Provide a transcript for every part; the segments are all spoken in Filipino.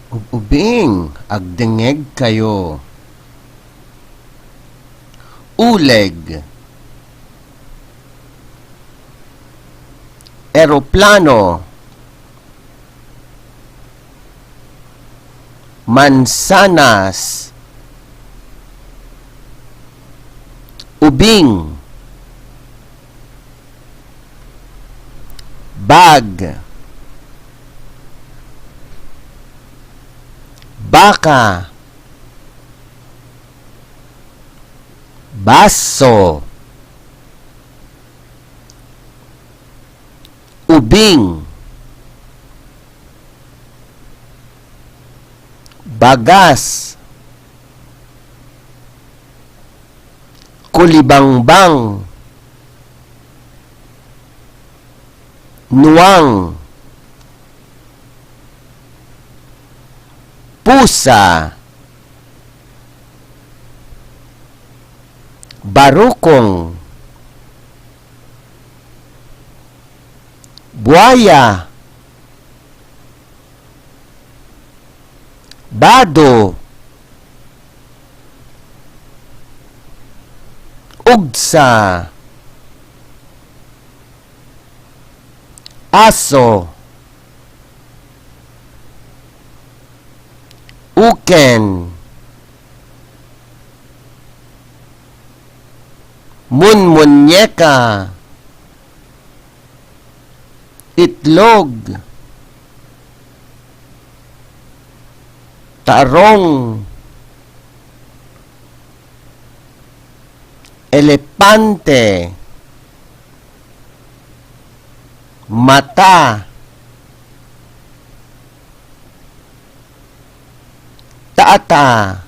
Ubing, agdengeg kayo. Uleg. Eroplano. Mansanas. Ubing. Bag. Baka. Baso. Ubing. Bagas. Kulibangbang. Nuwang. Pusa. Barukong. Buaya. Bado. Ugsa. Aso. Uken. Munmunyeka. Itlog. Tarong. Elepante. Mata. Tata.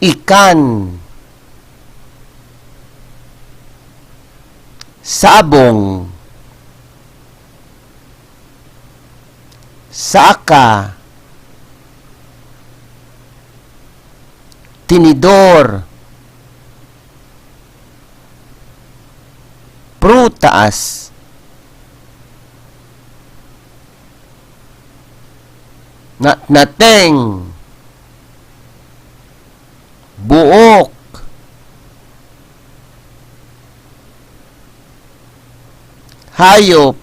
Ikan. Sabong. Saka. Tinidor. Prutas. Nateng. Buok. Hayop.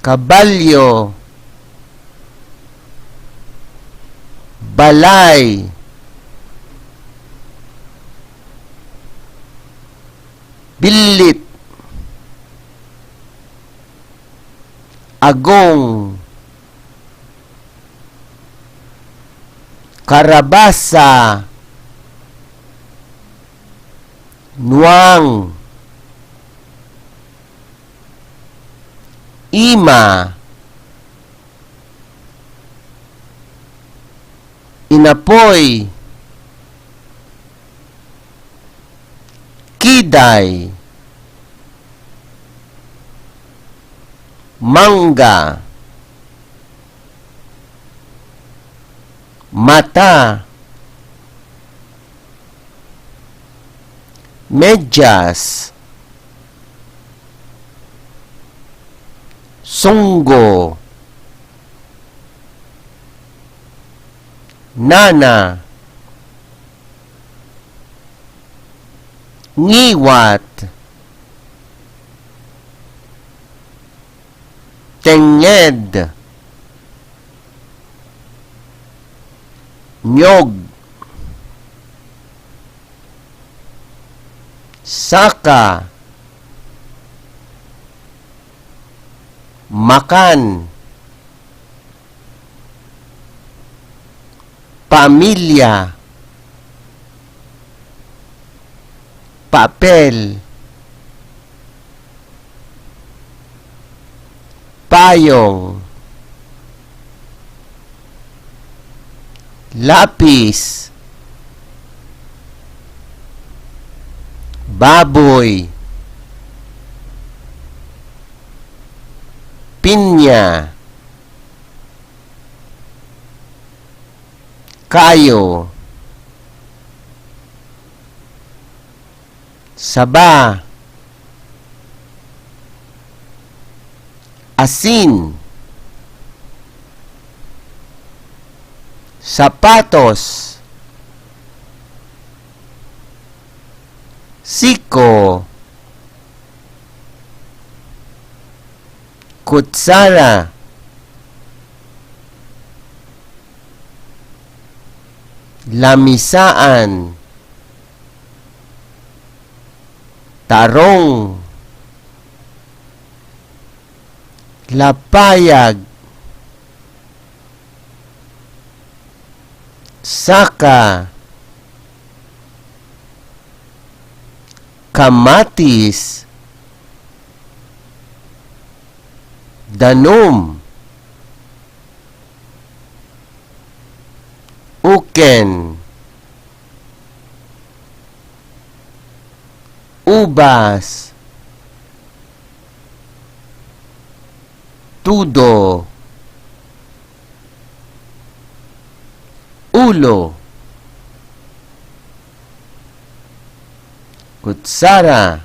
Kabalyo. Balay. Bilit. Agong. Karabasa. Nuwang. Ima. Inapoy. Kiday. Mangga. Mata. Medyas. Sunggo. Nana. Ngiwat. Tenged. Nyog. Saka. Makan. Pamilya. Papel. Payong. Lapis. Baboy. Pinya. Kayo. Saba. asin, sapatos, siko, kutsara, lamisaan, tarong, lapayag, saka, kamatis, danom, uken, ubas, tudo, ulo, kutsara,